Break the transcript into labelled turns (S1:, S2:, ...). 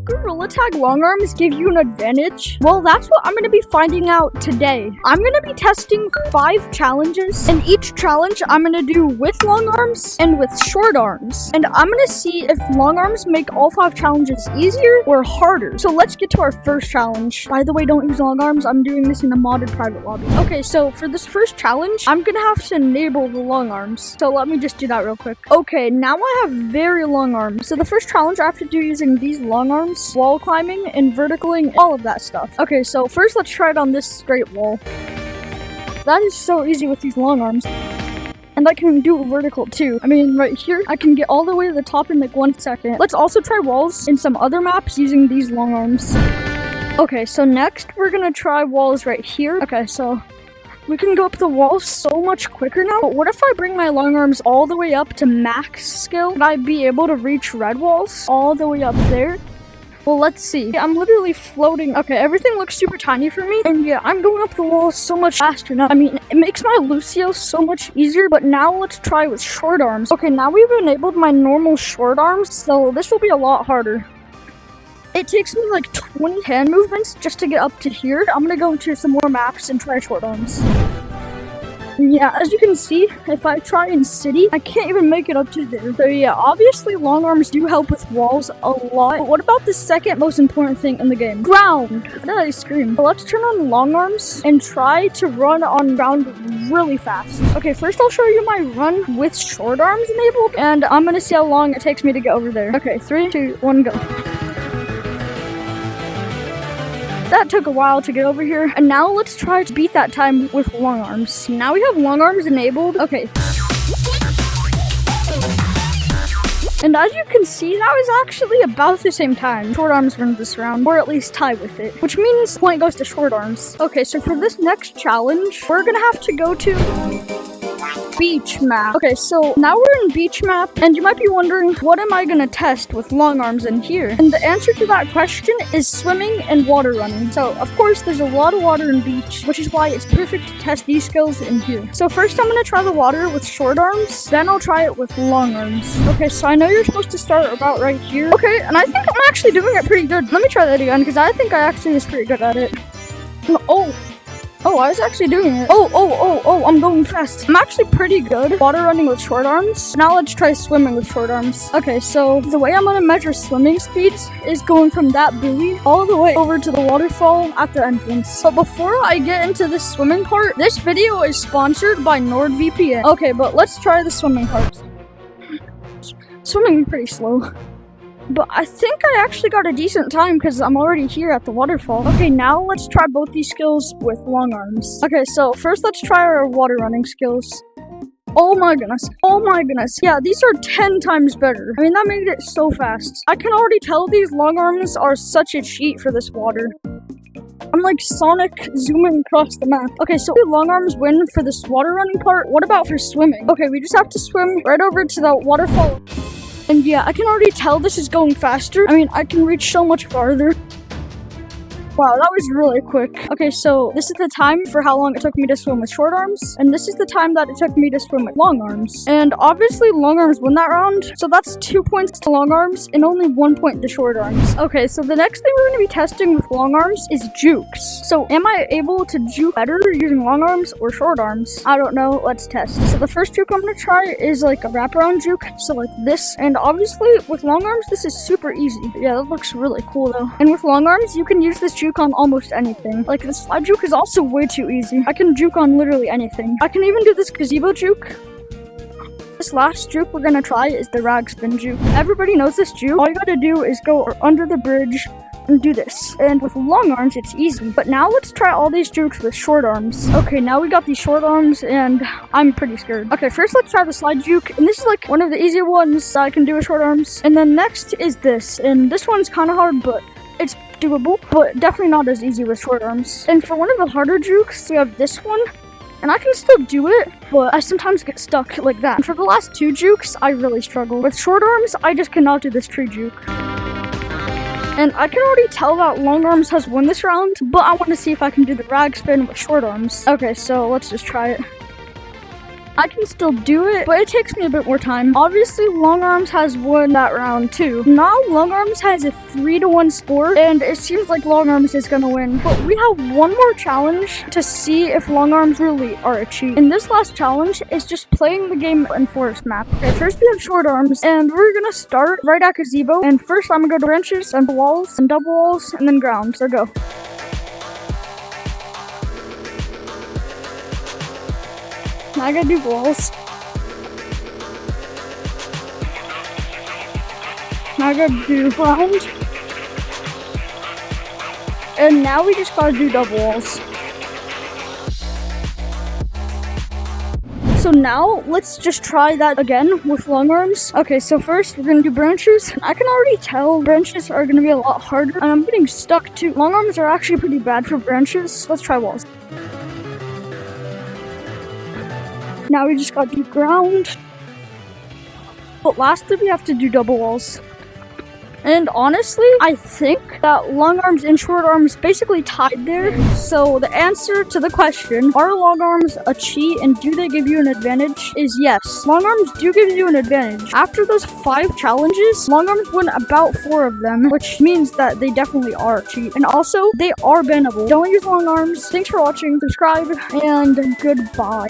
S1: Gorilla Tag long arms give you an advantage? Well, that's what I'm going to be finding out today. I'm going to be testing 5 challenges, and each challenge I'm going to do with long arms and with short arms. And I'm going to see if long arms make all 5 challenges easier or harder. So let's get to our first challenge. By the way, don't use long arms. I'm doing this in a modded private lobby. Okay, so for this first challenge, I'm going to have to enable the long arms. So let me just do that real quick. Okay, now I have very long arms. So the first challenge I have to do using these long arms, wall climbing and verticaling, all of that stuff. Okay, so first let's try it on this straight wall. That is so easy with these long arms. And I can do vertical too. I mean, right here, I can get all the way to the top in like 1 second. Let's also try walls in some other maps using these long arms. Okay, so next we're gonna try walls right here. Okay, so we can go up the wall so much quicker now. But what if I bring my long arms all the way up to max skill? Would I be able to reach red walls all the way up there? Well, let's see. I'm literally floating. Okay, everything looks super tiny for me. And yeah, I'm going up the wall so much faster now. I mean, it makes my Lucio so much easier. But now let's try with short arms. Okay, now we've enabled my normal short arms. So this will be a lot harder. It takes me like 20 hand movements just to get up to here. I'm gonna go into some more maps and try short arms. Yeah, as you can see, if I try in city, I can't even make it up to there. So yeah, obviously long arms do help with walls a lot. But what about the second most important thing in the game? Ground! How did I scream? But let's turn on long arms and try to run on ground really fast. Okay, first I'll show you my run with short arms enabled, and I'm gonna see how long it takes me to get over there. Okay, 3, 2, 1, go. That took a while to get over here, and now let's try to beat that time with long arms. Now we have long arms enabled. Okay. And as you can see, that was actually about the same time. Short arms win this round, or at least tie with it, which means the point goes to short arms. Okay, so for this next challenge, we're gonna have to go to beach map. Okay, so now we're in beach map, and you might be wondering, what am I gonna test with long arms in here? And the answer to that question is swimming and water running. So of course there's a lot of water in beach, which is why it's perfect to test these skills in here. So first I'm gonna try the water with short arms, then I'll try it with long arms. Okay, so I know you're supposed to start about right here. Okay, and I think I'm actually doing it pretty good. Let me try that again, because I think I actually was pretty good at it. Oh, I was actually doing it. Oh, I'm going fast. I'm actually pretty good water running with short arms. Now let's try swimming with short arms. Okay, so the way I'm gonna measure swimming speeds is going from that buoy all the way over to the waterfall at the entrance. But before I get into the swimming part, this video is sponsored by NordVPN. Okay, but let's try the swimming part. Swimming is pretty slow. But I think I actually got a decent time because I'm already here at the waterfall. Okay, now let's try both these skills with long arms. Okay, so first let's try our water running skills. Oh my goodness. Oh my goodness. Yeah, these are 10 times better. I mean, that made it so fast. I can already tell these long arms are such a cheat for this water. I'm like Sonic zooming across the map. Okay, so long arms win for this water running part. What about for swimming? Okay, we just have to swim right over to the waterfall. And yeah, I can already tell this is going faster. I mean, I can reach so much farther. Wow, that was really quick. Okay, so this is the time for how long it took me to swim with short arms, and this is the time that it took me to swim with long arms. And obviously, long arms won that round, so that's 2 points to long arms and only 1 point to short arms. Okay, so the next thing we're going to be testing with long arms is jukes. So am I able to juke better using long arms or short arms? I don't know. Let's test. So the first juke I'm going to try is like a wraparound juke, so like this. And obviously, with long arms, this is super easy. Yeah, that looks really cool though. And with long arms, you can use this juke on almost anything. Like this slide juke is also way too easy. I can juke on literally anything. I can even do this gazebo juke. This last juke we're gonna try is the rag spin juke. Everybody knows this juke. All you gotta do is go under the bridge and do this. And with long arms, it's easy. But now let's try all these jukes with short arms. Okay, now we got these short arms, and I'm pretty scared. Okay, first let's try the slide juke. And this is like one of the easier ones I can do with short arms. And then next is this. And this one's kind of hard, but it's doable, but definitely not as easy with short arms. And for one of the harder jukes, we have this one. And I can still do it, but I sometimes get stuck like that. And for the last 2 jukes, I really struggle. With short arms, I just cannot do this tree juke. And I can already tell that long arms has won this round, but I want to see if I can do the rag spin with short arms. Okay, so let's just try it. I can still do it, but it takes me a bit more time. Obviously, long arms has won that round too. Now, long arms has a 3-1 score, and it seems like long arms is gonna win. But we have one more challenge to see if long arms really are a cheat. And this last challenge is just playing the game in forest map. Okay, first we have short arms, and we're gonna start right at gazebo. And first I'm gonna go to branches and walls and double walls and then ground. So go. Now I gotta do walls. Now I gotta do ground. And now we just gotta do double walls. So now, let's just try that again with long arms. Okay, so first we're gonna do branches. I can already tell branches are gonna be a lot harder, and I'm getting stuck too. Long arms are actually pretty bad for branches. Let's try walls. Now we just gotta do ground. But lastly, we have to do double walls. And honestly, I think that long arms and short arms basically tied there. So the answer to the question, are long arms a cheat and do they give you an advantage, is yes. Long arms do give you an advantage. After those 5 challenges, long arms win about 4 of them, which means that they definitely are a cheat. And also, they are bannable. Don't use long arms. Thanks for watching, subscribe, and goodbye.